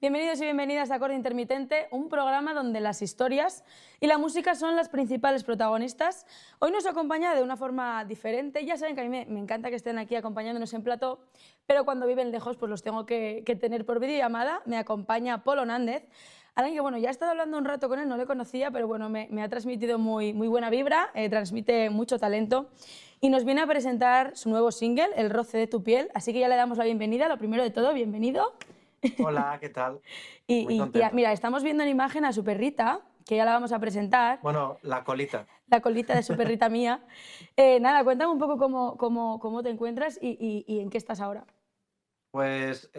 Bienvenidos y bienvenidas a Acorde Intermitente, un programa donde las historias y la música son las principales protagonistas. Hoy nos acompaña de una forma diferente. Ya saben que a mí me encanta que estén aquí acompañándonos en plató, pero cuando viven lejos pues los tengo que tener por videollamada. Me acompaña Polo Nández, alguien que bueno, ya he estado hablando un rato con él, no le conocía, pero bueno, me ha transmitido muy buena vibra, transmite mucho talento y nos viene a presentar su nuevo single, El roce de tu piel, así que ya le damos la bienvenida. Lo primero de todo, bienvenido. Hola, ¿qué tal? Muy Mira, contento. estamos viendo en imagen a su perrita, que ya la vamos a presentar, Bueno, la colita. la colita de su perrita mía. Nada, cuéntame un poco cómo te encuentras y en qué estás ahora. Pues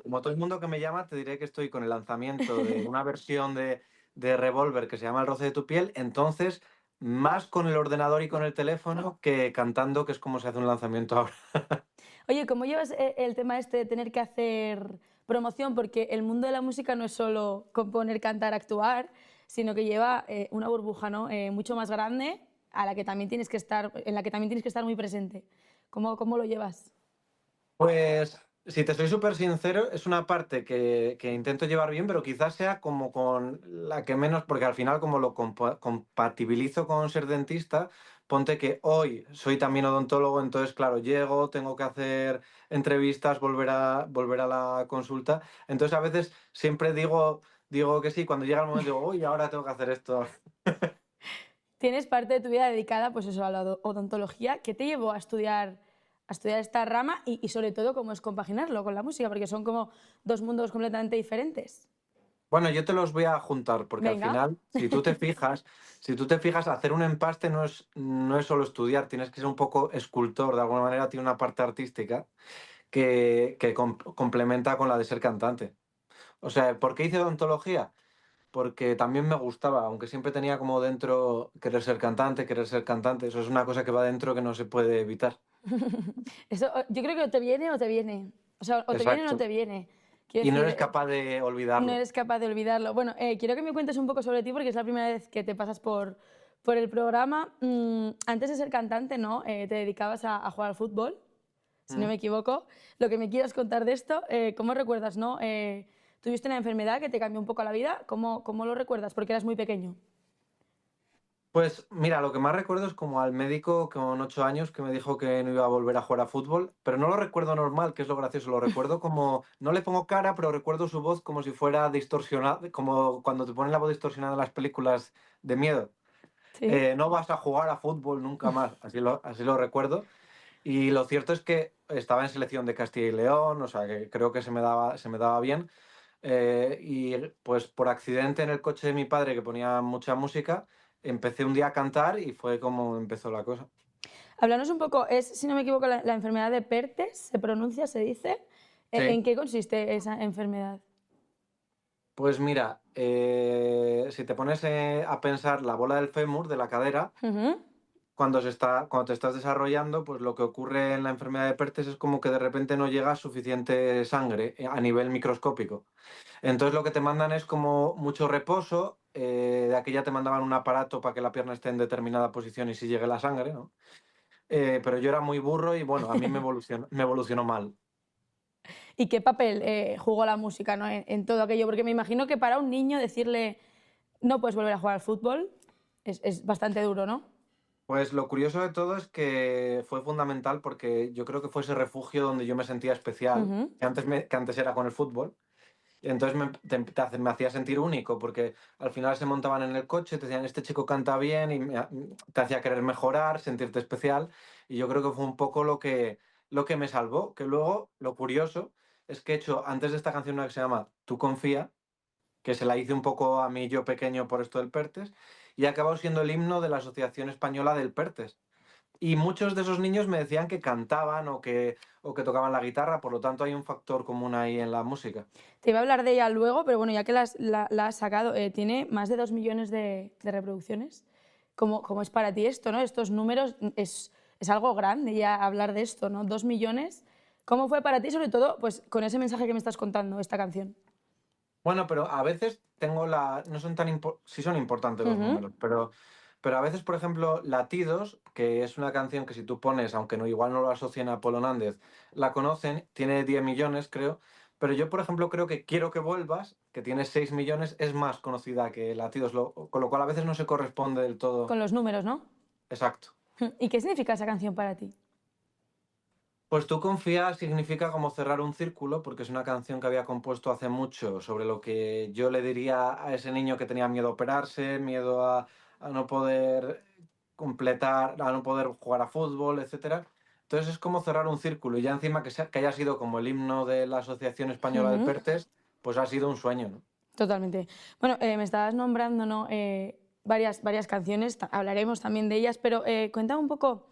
como todo el mundo que me llama, te diré que estoy con el lanzamiento de una versión de Revolver que se llama El roce de tu piel, entonces más con el ordenador y con el teléfono que cantando, que es como se hace un lanzamiento ahora. Oye, ¿cómo llevas el tema este de tener que hacer promoción? Porque el mundo de la música no es solo componer, cantar, actuar, sino que lleva una burbuja, ¿no? Mucho más grande a la que también tienes que estar, en la que también tienes que estar muy presente. ¿Cómo lo llevas? Pues, si te soy súper sincero, es una parte que intento llevar bien, pero quizás sea como con la que menos, porque al final como lo compatibilizo con ser dentista, ponte que hoy soy también odontólogo, entonces claro, llego, tengo que hacer entrevistas, volver a la consulta, entonces a veces siempre digo que sí, cuando llega el momento digo, uy, ahora tengo que hacer esto. Tienes parte de tu vida dedicada pues eso, a la odontología. ¿Qué te llevó a estudiar esta rama y sobre todo cómo es compaginarlo con la música? Porque son como dos mundos completamente diferentes. Bueno, yo te los voy a juntar, porque al Venga. final, si tú te fijas, hacer un empaste no es solo estudiar, tienes que ser un poco escultor, de alguna manera tiene una parte artística que complementa con la de ser cantante. O sea, ¿por qué hice odontología? Porque también me gustaba, aunque siempre tenía como dentro querer ser cantante, eso es una cosa que va dentro que no se puede evitar. Eso, yo creo que o te viene o te viene. O sea, o te viene o no Exacto. te viene. Quiero Y no decir, eres capaz de no olvidarlo. eres capaz de olvidarlo. Bueno, quiero que me cuentes un poco sobre ti porque es la primera vez que te pasas por el programa. Antes de ser cantante, ¿no? Te dedicabas a jugar al fútbol, si no ¿Mm? me equivoco. Lo que me quieras contar de esto, ¿cómo recuerdas, no? Tuviste una enfermedad que te cambió un poco la vida, ¿cómo lo recuerdas? Porque eras muy pequeño. Pues mira, lo que más recuerdo es como al médico con 8 años que me dijo que no iba a volver a jugar a fútbol, pero no lo recuerdo normal, que es lo gracioso, lo recuerdo como, no le pongo cara, pero recuerdo su voz como si fuera distorsionada, como cuando te ponen la voz distorsionada en las películas de miedo. Sí. No vas a jugar a fútbol nunca más, así lo recuerdo. Y lo cierto es que estaba en selección de Castilla y León, o sea que creo que se me daba bien. Y pues por accidente en el coche de mi padre, que ponía mucha música, empecé un día a cantar y fue como empezó la cosa. Háblanos un poco, es, si no me equivoco, la enfermedad de Pertes, se pronuncia, se dice. Sí, ¿En qué consiste esa enfermedad? pues mira, si te pones a pensar la bola del fémur de la cadera, Ujú. cuando te estás desarrollando, pues lo que ocurre en la enfermedad de Pertes es como que de repente no llega suficiente sangre a nivel microscópico. Entonces lo que te mandan es como mucho reposo, de aquí ya te mandaban un aparato para que la pierna esté en determinada posición y si llegue la sangre, ¿no? Pero yo era muy burro y bueno, a mí me evolucionó mal. ¿Y qué papel jugó la música, ¿no? En todo aquello? Porque me imagino que para un niño decirle no puedes volver a jugar al fútbol es bastante duro, ¿no? Pues lo curioso de todo es que fue fundamental porque yo creo que fue ese refugio donde yo me sentía especial, Ujú. que antes era con el fútbol. Y entonces me hacía sentir único, porque al final se montaban en el coche, te decían, este chico canta bien, y te hacía querer mejorar, sentirte especial. Y yo creo que fue un poco lo que me salvó. Que luego, lo curioso, es que he hecho antes de esta canción una que se llama Tú confía, que se la hice un poco a mí yo pequeño por esto del Pertes, y ha acabado siendo el himno de la Asociación Española del Pertes. Y muchos de esos niños me decían que cantaban o que tocaban la guitarra, por lo tanto hay un factor común ahí en la música. Te iba a hablar de ella luego, pero bueno, ya que la has sacado, tiene más de 2 millones de reproducciones. ¿Cómo es para ti esto, no? Estos números es algo grande ya hablar de esto, ¿no? 2 millones. ¿Cómo fue para ti, sobre todo, pues con ese mensaje que me estás contando, esta canción? Bueno, pero a veces no son sí son importantes los Ujú. números, pero a veces, por ejemplo, Latidos, que es una canción que si tú pones, aunque no, igual no lo asocian a Polo Nández, la conocen, tiene 10 millones, creo, Pero yo, por ejemplo, creo que Quiero que vuelvas, que tiene 6 millones, es más conocida que Latidos, con lo cual a veces no se corresponde del todo. Con los números, ¿no? Exacto. ¿Y qué significa esa canción para ti? Pues Tú confía significa como cerrar un círculo, porque es una canción que había compuesto hace mucho sobre lo que yo le diría a ese niño que tenía miedo a operarse, miedo a no poder completar, a no poder jugar a fútbol, etcétera. Entonces es como cerrar un círculo y ya encima que haya sido como el himno de la Asociación Española del Ujú. PERTES, pues ha sido un sueño, ¿no? Totalmente. Bueno, me estabas nombrando, ¿no? Varias canciones, hablaremos también de ellas, pero cuéntame un poco.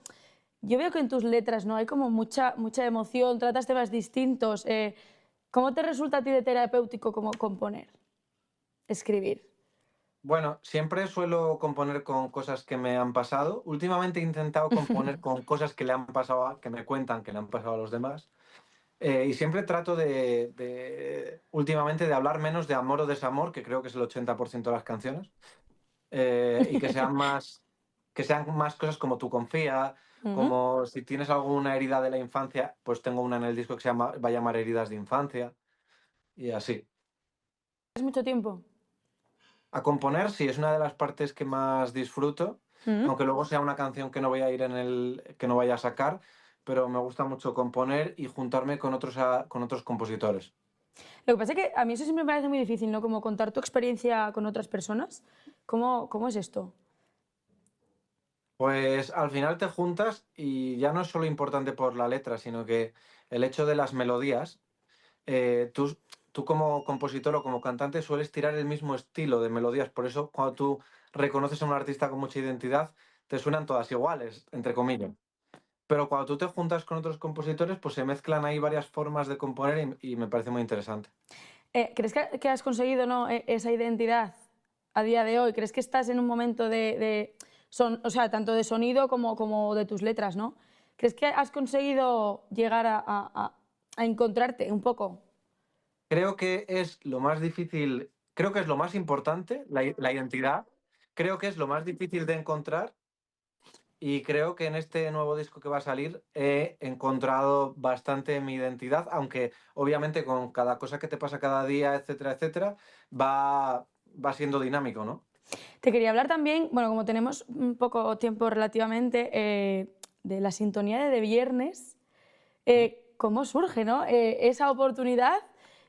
Yo veo que en tus letras no hay como mucha emoción, tratas temas distintos. ¿Cómo te resulta a ti de terapéutico como componer, escribir? Bueno, siempre suelo componer con cosas que me han pasado. Últimamente he intentado componer con cosas que le han pasado, que me cuentan que le han pasado a los demás. Y siempre trato últimamente, de hablar menos de amor o desamor, que creo que es el 80% de las canciones, y que sean más cosas como Tú confía, Ujú. como si tienes alguna herida de la infancia, pues tengo una en el disco que va a llamar Heridas de Infancia, y así. ¿Es mucho tiempo? A componer, sí, es una de las partes que más disfruto, Ujú. aunque luego sea una canción que no voy a ir que no vaya a sacar, pero me gusta mucho componer y juntarme con otros compositores. Lo que pasa es que a mí eso siempre me parece muy difícil, ¿no? Como contar tu experiencia con otras personas. ¿Cómo es esto? Pues al final te juntas y ya no es solo importante por la letra, sino que el hecho de las melodías, eh, tú, tú como compositor o como cantante sueles tirar el mismo estilo de melodías, por eso cuando tú reconoces a un artista con mucha identidad, te suenan todas iguales, entre comillas. Pero cuando tú te juntas con otros compositores, pues se mezclan ahí varias formas de componer y me parece muy interesante. ¿Crees que has conseguido, ¿no? Esa identidad a día de hoy? ¿Crees que estás en un momento o sea, tanto de sonido como de tus letras, ¿no? ¿Crees que has conseguido llegar a encontrarte un poco? Creo que es lo más difícil, creo que es lo más importante, la identidad. Creo que es lo más difícil de encontrar. Y creo que en este nuevo disco que va a salir he encontrado bastante mi identidad, aunque obviamente con cada cosa que te pasa cada día, etcétera, etcétera, va siendo dinámico, ¿no? Te quería hablar también, bueno, como tenemos un poco tiempo relativamente, de la sintonía de Viernes. Mm. ¿Cómo surge, no? Esa oportunidad?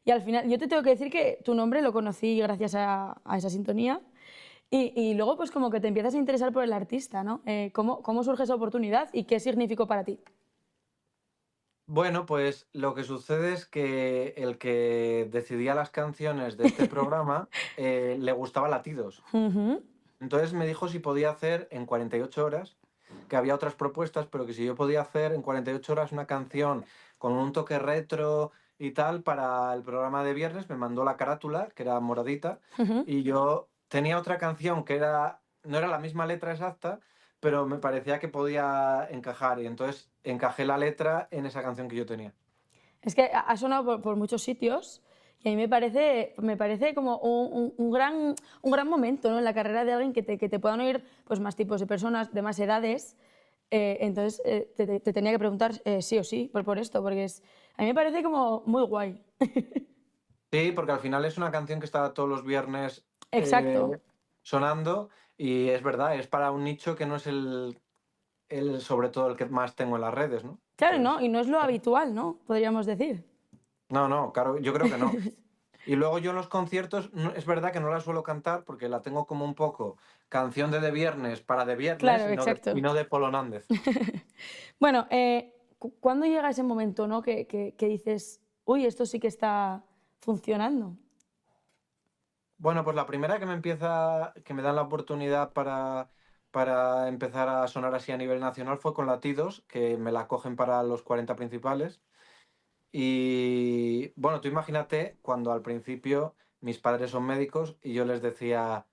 Y al final, yo te tengo que decir que tu nombre lo conocí gracias a esa sintonía. Y luego, pues como que te empiezas a interesar por el artista, ¿no? ¿Cómo surge esa oportunidad y qué significó para ti? Bueno, pues lo que sucede es que el que decidía las canciones de este programa le gustaba Latidos. Ujú. Entonces me dijo si podía hacer en 48 horas, que había otras propuestas, pero que si yo podía hacer en 48 horas una canción con un toque retro y tal para el programa de viernes, me mandó la carátula, que era moradita, Ujú. y yo tenía otra canción no era la misma letra exacta, pero me parecía que podía encajar, y entonces encajé la letra en esa canción que yo tenía. Es que ha sonado por muchos sitios y a mí me parece como un gran momento, ¿no? En la carrera de alguien que te puedan oír pues, más tipos de personas, de más edades. Entonces te tenía que preguntar sí o sí por esto, porque a mí me parece como muy guay. Sí, porque al final es una canción que está todos los viernes Exacto. sonando y es verdad, es para un nicho que no es sobre todo el que más tengo en las redes, ¿no? Claro, ¿no? Entonces, Y no es lo claro. habitual, ¿no? Podríamos decir. No, no, claro, yo creo que no. Y luego yo en los conciertos, es verdad que no la suelo cantar porque la tengo como un poco canción de viernes para de viernes Claro, y exacto. no de Polo Nández. Bueno, ¿cuándo llega ese momento, ¿no? Que dices, uy, esto sí que está funcionando? Bueno, pues la primera que me dan la oportunidad para empezar a sonar así a nivel nacional fue con Latidos, que me la cogen para los 40 principales. Y bueno, tú imagínate cuando al principio mis padres son médicos y yo les decía,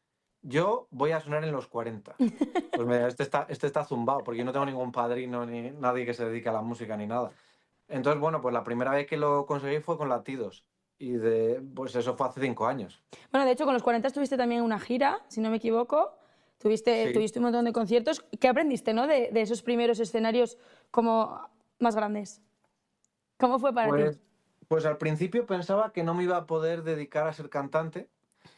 yo voy a sonar en los 40. Pues mira, este está zumbado, porque yo no tengo ningún padrino ni nadie que se dedique a la música ni nada. Entonces, bueno, pues la primera vez que lo conseguí fue con Latidos. Pues eso fue hace 5 años. Bueno, de hecho, con los 40 estuviste también en una gira, si no me equivoco. Tuviste, Sí, tuviste un montón de conciertos. ¿Qué aprendiste, no? De esos primeros escenarios como más grandes. ¿Cómo fue para ti? pues Pues al principio pensaba que no me iba a poder dedicar a ser cantante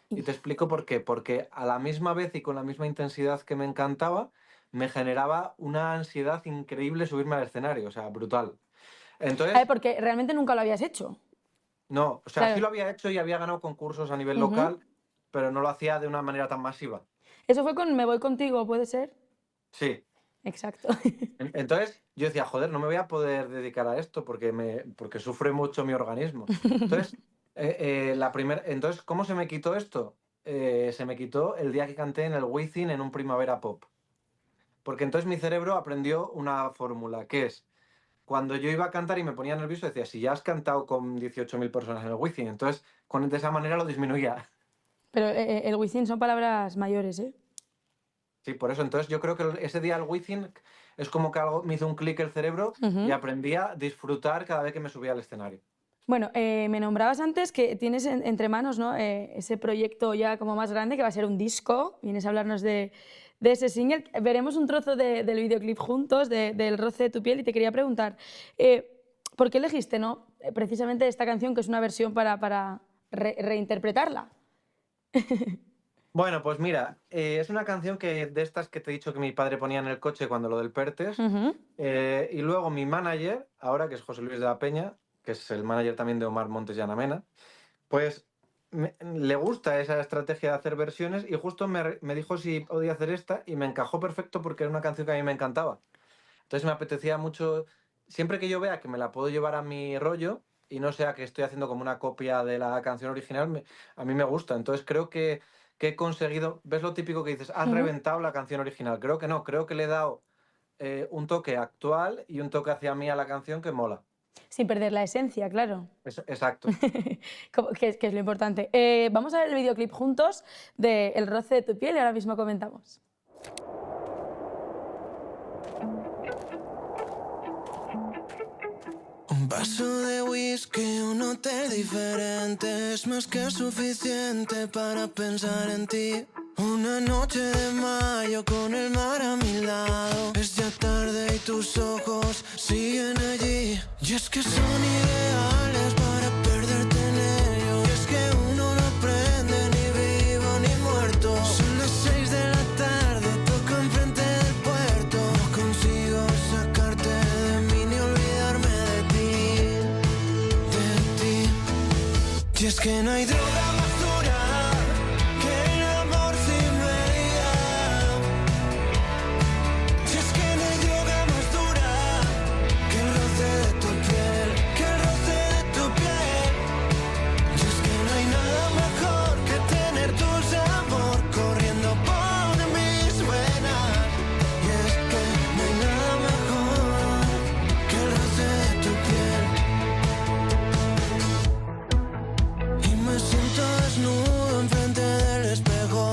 y Y- te explico por qué. Porque a la misma vez y con la misma intensidad que me encantaba, me generaba una ansiedad increíble subirme al escenario, o sea, brutal. A ver, Entonces, porque realmente nunca lo habías hecho. no, o sea, sí Claro. lo había hecho y había ganado concursos a nivel Ujú. local, pero no lo hacía de una manera tan masiva. Eso fue con Me voy contigo, ¿puede ser? Sí. Exacto. Entonces yo decía, joder, no me voy a poder dedicar a esto porque sufre mucho mi organismo. Entonces, entonces, ¿cómo se me quitó esto? Se me quitó el día que canté en el Wizzing en un Primavera Pop. Porque entonces mi cerebro aprendió una fórmula, que es, cuando yo iba a cantar y me ponía nervioso, decía, si ya has cantado con 18.000 personas en el Wizzing, entonces de esa manera lo disminuía. Pero el Wizzing son palabras mayores, ¿eh? Sí, por eso. Entonces yo creo que ese día al Wizzing es como que algo me hizo un clic el cerebro y Ujú. aprendí a disfrutar cada vez que me subía al escenario. Bueno, me nombrabas antes que tienes entre manos, ¿no? Ese proyecto ya como más grande que va a ser un disco. Vienes a hablarnos de ese single. Veremos un trozo del videoclip juntos, del roce de tu piel, y te quería preguntar, ¿por qué elegiste, no? Precisamente esta canción, que es una versión para reinterpretarla. Bueno, pues mira, es una canción que de estas que te he dicho que mi padre ponía en el coche cuando lo del Pertes, Ujú. y luego mi manager, ahora que es José Luis de la Peña, que es el manager también de Omar Montes y Ana Mena, pues le gusta esa estrategia de hacer versiones y justo me dijo si podía hacer esta y me encajó perfecto porque era una canción que a mí me encantaba. Entonces me apetecía mucho, siempre que yo vea que me la puedo llevar a mi rollo y no sea que estoy haciendo como una copia de la canción original, a mí me gusta. Entonces creo que he conseguido, ¿ves lo típico que dices? Has Ujú. reventado la canción original. Creo que no, creo que le he dado un toque actual y un toque hacia mí a la canción que mola. Sin perder la esencia, claro. Exacto. Que es lo importante. Vamos a ver el videoclip juntos de El roce de tu piel y ahora mismo comentamos. Un vaso de whisky, un hotel diferente es más que suficiente para pensar en ti. Una noche de mayo con el mar a mi lado. Es ya tarde y tus ojos siguen allí. Y es que son ideales para perderte en ellos. Y es que uno no aprende ni vivo ni muerto. Son las 6 de la tarde, toco enfrente del puerto. No consigo sacarte de mí ni olvidarme de ti. Y es que no hay droga más dura que el amor sin medida. Y es que no hay droga más dura que el roce de tu piel, que el roce de tu piel. Y es que no hay nada mejor que tener tu sabor corriendo por mis venas. Y es que no hay nada mejor que el roce de tu piel. Y me siento desnudo enfrente del espejo,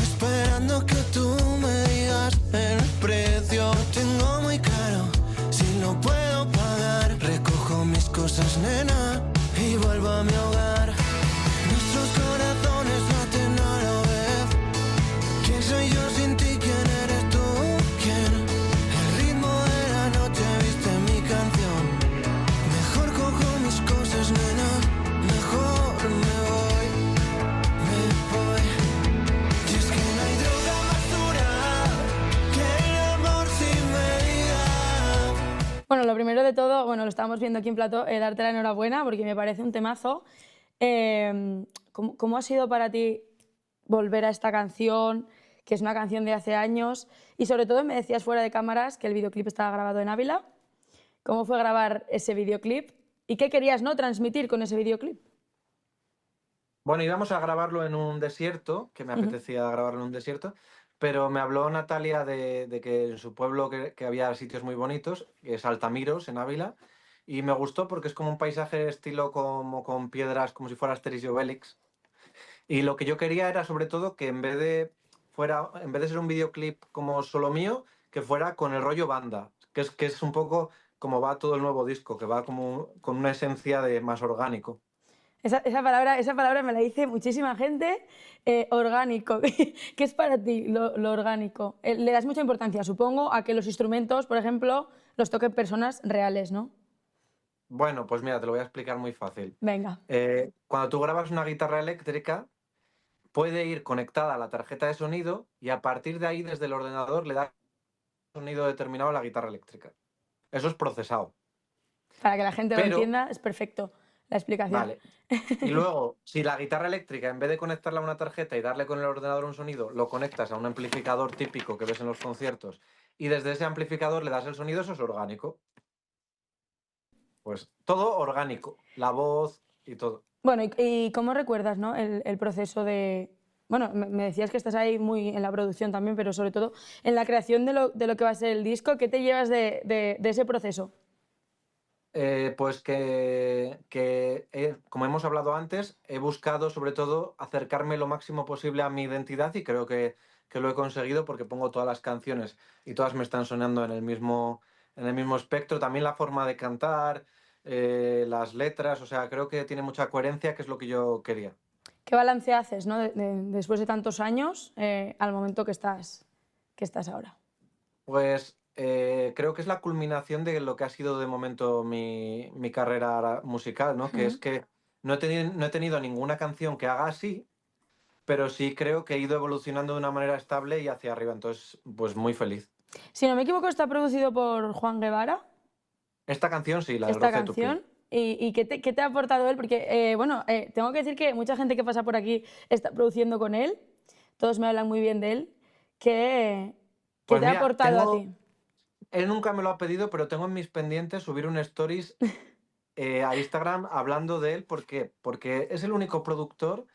esperando que tú me digas el precio. Tengo muy claro, si no puedo pagar, recojo mis cosas, nena, y vuelvo a mi hogar. Nuestros corazones laten a la vez. ¿Quién soy yo sin ti? ¿Quién eres tú? ¿Quién? El ritmo de la noche viste mi canción. Mejor cojo mis cosas, nena, mejor me voy, me voy. Y es que no hay droga más dura que el amor sin medida. Bueno, lo primero de todo, bueno, lo estábamos viendo aquí en plató, darte la enhorabuena porque me parece un temazo. ¿Cómo ha sido para ti volver a esta canción, que es una canción de hace años? Y sobre todo me decías fuera de cámaras que el videoclip estaba grabado en Ávila. ¿Cómo fue grabar ese videoclip? ¿Y qué querías, no, transmitir con ese videoclip? Bueno, íbamos a grabarlo en un desierto, que me Ujú. apetecía grabarlo en un desierto, pero me habló Natalia de que en su pueblo que había sitios muy bonitos, que es Altamiros, en Ávila, y me gustó porque es como un paisaje estilo como con piedras, como si fuera Asterix y Obelix. Y lo que yo quería era sobre todo que en vez de ser un videoclip como solo mío, que fuera con el rollo banda, que es un poco como va todo el nuevo disco, que va como con una esencia de más orgánico. Esa palabra me la dice muchísima gente. Orgánico. ¿Qué es para ti lo orgánico? Le das mucha importancia, supongo, a que los instrumentos, por ejemplo, los toquen personas reales, ¿no? Bueno, pues mira, te lo voy a explicar muy fácil. Venga. Cuando tú grabas una guitarra eléctrica, puede ir conectada a la tarjeta de sonido y a partir de ahí, desde el ordenador, le das un sonido determinado a la guitarra eléctrica. Eso es procesado. Para que la gente lo Pero, entienda, es perfecto la explicación. vale. Y luego, si la guitarra eléctrica, en vez de conectarla a una tarjeta y darle con el ordenador un sonido, lo conectas a un amplificador típico que ves en los conciertos y desde ese amplificador le das el sonido, eso es orgánico. Pues todo orgánico, la voz y todo. Bueno, ¿y cómo recuerdas, ¿no? el proceso de... Bueno, me decías que estás ahí muy en la producción también, pero sobre todo en la creación de lo que va a ser el disco. ¿Qué te llevas de ese proceso? Pues como hemos hablado antes, he buscado sobre todo acercarme lo máximo posible a mi identidad y creo que lo he conseguido porque pongo todas las canciones y todas me están sonando en el mismo espectro. También la forma de cantar, las letras, o sea, creo que tiene mucha coherencia, que es lo que yo quería. ¿Qué balance haces, ¿no? Después de tantos años al momento que estás ahora? Pues creo que es la culminación de lo que ha sido de momento mi carrera musical, ¿no? Que es Ujú. que no he tenido ninguna canción que haga así, pero sí creo que he ido evolucionando de una manera estable y hacia arriba, entonces, pues muy feliz. Si no me equivoco, está producido por Juan Guevara, Esta canción sí, la del esta roce de tu piel. canción. ¿Y qué te ha aportado él? Porque, bueno, tengo que decir que mucha gente que pasa por aquí está produciendo con él. Todos me hablan muy bien de él. ¿Qué Pues te ha mira, aportado a ti? él nunca me lo ha pedido, pero tengo en mis pendientes subir un stories a Instagram hablando de él. ¿Por qué? Porque es el único productor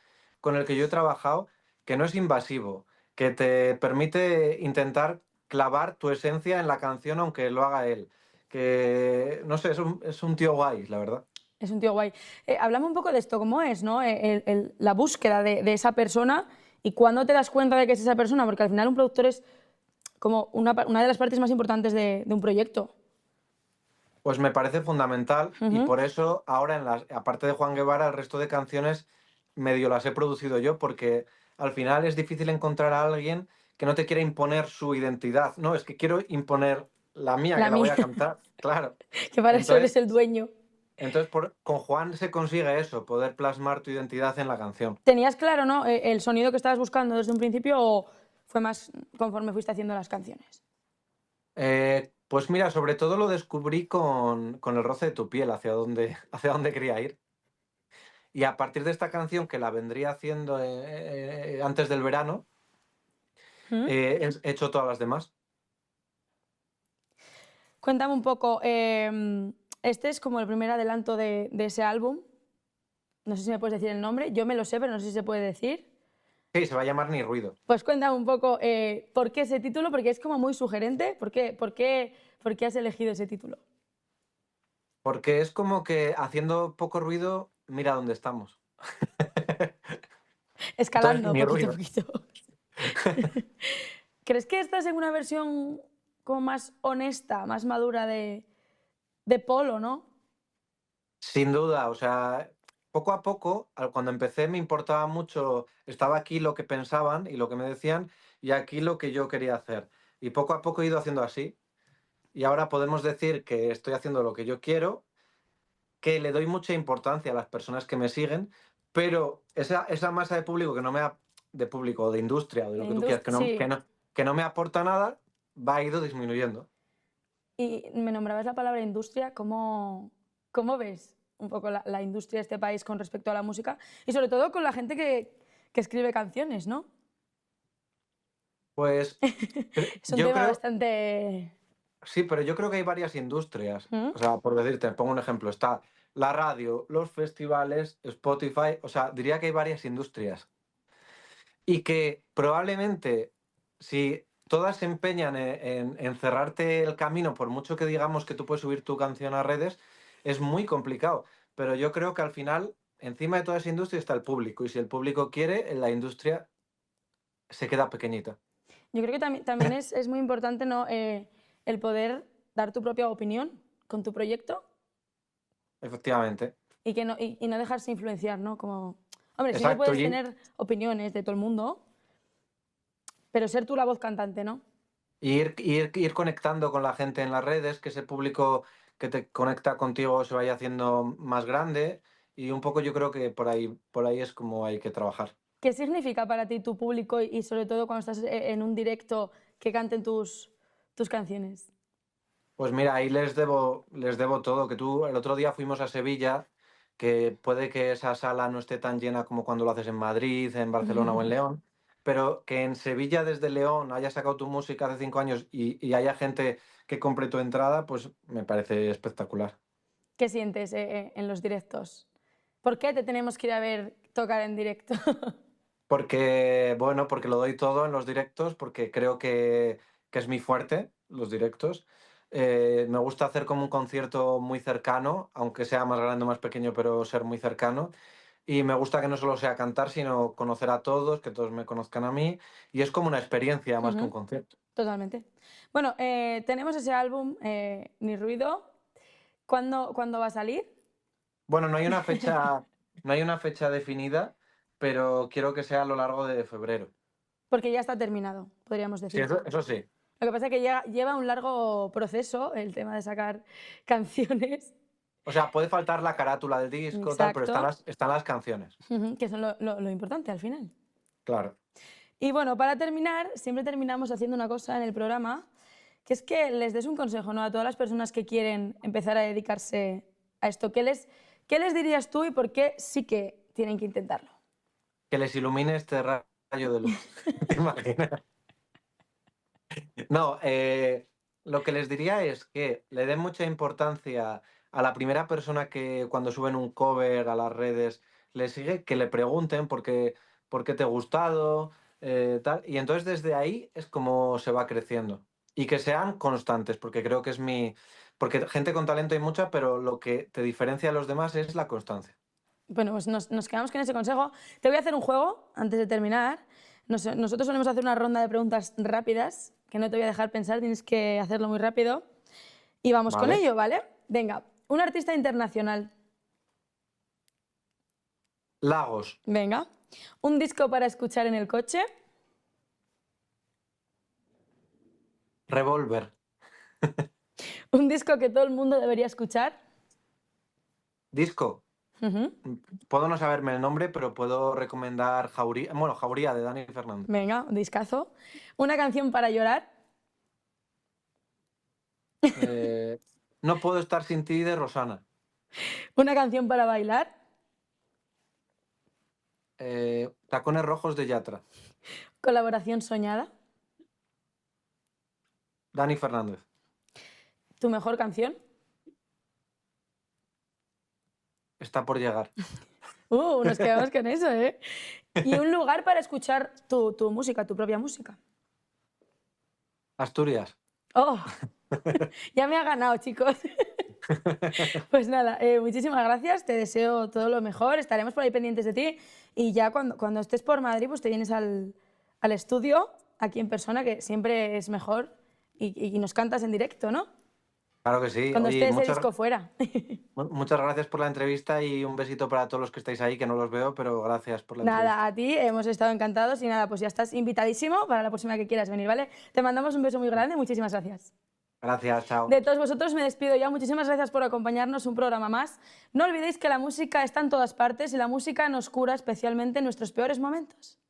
con el que yo he trabajado que no es invasivo, que te permite intentar clavar tu esencia en la canción aunque lo haga él. Que, no sé, es un tío guay, la verdad. Es un tío guay. Háblame un poco de esto, ¿cómo es, ¿no? La búsqueda de esa persona y cuándo te das cuenta de que es esa persona, porque al final un productor es como una de las partes más importantes de un proyecto. Pues me parece fundamental y Ujú. por eso ahora, aparte de Juan Guevara, el resto de canciones medio las he producido yo, porque al final es difícil encontrar a alguien que no te quiera imponer su identidad. No, es que quiero imponer la mía, La que la voy mía, a cantar, claro. que para eso Entonces, eres el dueño. con Juan se consigue eso, poder plasmar tu identidad en la canción. ¿Tenías claro, ¿no? El sonido que estabas buscando desde un principio o fue más conforme fuiste haciendo las canciones? Pues mira, sobre todo lo descubrí con el roce de tu piel, hacia dónde quería ir. Y a partir de esta canción, que la vendría haciendo antes del verano, ¿Mm? he hecho todas las demás. Cuéntame un poco, este es como el primer adelanto de ese álbum. No sé si me puedes decir el nombre. Yo me lo sé, pero no sé si se puede decir. Sí, se va a llamar Ni Ruido. Pues cuéntame un poco por qué ese título, porque es como muy sugerente. ¿Por qué has elegido ese título? Porque es como que haciendo poco ruido, mira dónde estamos. Entonces, Escalando ni poquito a ruido. poquito. ¿Crees que estás en una versión como más honesta, más madura de Polo, no? Sin duda, o sea, poco a poco, cuando empecé me importaba mucho, estaba aquí lo que pensaban y lo que me decían y aquí lo que yo quería hacer. Y poco a poco he ido haciendo así. Y ahora podemos decir que estoy haciendo lo que yo quiero, que le doy mucha importancia a las personas que me siguen, pero esa masa de público de público, de industria, o de lo que tú quieras, Sí. que no me aporta nada, va ido disminuyendo. Y me nombrabas la palabra industria. ¿Cómo ves un poco la industria de este país con respecto a la música? Y sobre todo con la gente que escribe canciones, ¿no? Pues Es un yo tema creo, bastante... sí, pero yo creo que hay varias industrias. ¿Mm? O sea, por decirte, pongo un ejemplo, está la radio, los festivales, Spotify, o sea, diría que hay varias industrias. Y que probablemente, si todas se empeñan en cerrarte el camino, por mucho que digamos que tú puedes subir tu canción a redes, es muy complicado. Pero yo creo que al final, encima de toda esa industria está el público. Y si el público quiere, la industria se queda pequeñita. Yo creo que también es muy importante, ¿no? El poder dar tu propia opinión con tu proyecto Efectivamente. y no dejarse influenciar, ¿no? Como, hombre, sí que Exacto. puedes tener opiniones de todo el mundo, pero ser tú la voz cantante, ¿no? Y ir conectando con la gente en las redes, que ese público que te conecta contigo se vaya haciendo más grande y un poco yo creo que por ahí es como hay que trabajar. ¿Qué significa para ti tu público y sobre todo cuando estás en un directo que canten tus canciones? Pues mira, ahí les debo todo, que tú el otro día fuimos a Sevilla, que puede que esa sala no esté tan llena como cuando lo haces en Madrid, en Barcelona o en León, pero que en Sevilla desde León hayas sacado tu música hace 5 años y haya gente que compre tu entrada, pues me parece espectacular. ¿Qué sientes en los directos? ¿Por qué te tenemos que ir a ver tocar en directo? Porque, bueno, porque lo doy todo en los directos, porque creo que es mi fuerte, los directos. Me gusta hacer como un concierto muy cercano, aunque sea más grande o más pequeño, pero ser muy cercano. Y me gusta que no solo sea cantar, sino conocer a todos, que todos me conozcan a mí. Y es como una experiencia más que un Ujú, concierto. totalmente. Bueno, tenemos ese álbum, Ni Ruido. ¿Cuándo va a salir? Bueno, no hay una fecha definida, pero quiero que sea a lo largo de febrero. Porque ya está terminado, podríamos Sí, decir. eso sí. Lo que pasa es que lleva un largo proceso el tema de sacar canciones. O sea, puede faltar la carátula del disco, tal, pero Exacto. están las canciones. Ujú, que son lo importante al final. Claro. Y bueno, para terminar, siempre terminamos haciendo una cosa en el programa, que es que les des un consejo, ¿no?, a todas las personas que quieren empezar a dedicarse a esto. ¿Qué les dirías tú y por qué sí que tienen que intentarlo? Que les ilumine este rayo de luz. ¿Te imaginas? No, lo que les diría es que le den mucha importancia a la primera persona que cuando suben un cover a las redes le sigue, que le pregunten por qué te ha gustado, tal. Y entonces desde ahí es como se va creciendo. Y que sean constantes, porque creo que es mi... Porque gente con talento hay mucha, pero lo que te diferencia de los demás es la constancia. Bueno, pues nos quedamos con ese consejo. Te voy a hacer un juego antes de terminar. Nosotros solemos hacer una ronda de preguntas rápidas, que no te voy a dejar pensar, tienes que hacerlo muy rápido. Y vamos con ¿Vale? ello, ¿vale? Venga, un artista internacional. Lagos, Venga. Un disco para escuchar en el coche. Revolver, Un disco que todo el mundo debería escuchar. disco. Ujú. Puedo no saberme el nombre, pero puedo recomendar Jauría, bueno, Jauría de Dani Fernández. Venga, un discazo. Una canción para llorar. Eh, no puedo estar sin ti de Rosana. Una canción para bailar. Tacones rojos de Yatra. Colaboración soñada. Dani Fernández. Tu mejor canción. Está por llegar. Nos quedamos con eso, ¿eh? Y un lugar para escuchar tu música, tu propia música. Asturias. ¡Oh! Ya me ha ganado, chicos. Pues nada, muchísimas gracias, te deseo todo lo mejor, estaremos por ahí pendientes de ti y ya cuando estés por Madrid, pues te vienes al estudio, aquí en persona, que siempre es mejor, y nos cantas en directo, ¿no? Claro que sí. Cuando Oye, esté ese disco fuera. muchas gracias por la entrevista y un besito para todos los que estáis ahí, que no los veo, pero gracias por la entrevista. Nada, a ti, hemos estado encantados y nada, pues ya estás invitadísimo para la próxima que quieras venir, ¿vale? Te mandamos un beso muy grande, muchísimas gracias. Gracias, chao. De todos vosotros me despido ya. Muchísimas gracias por acompañarnos un programa más. No olvidéis que la música está en todas partes y la música nos cura especialmente en nuestros peores momentos.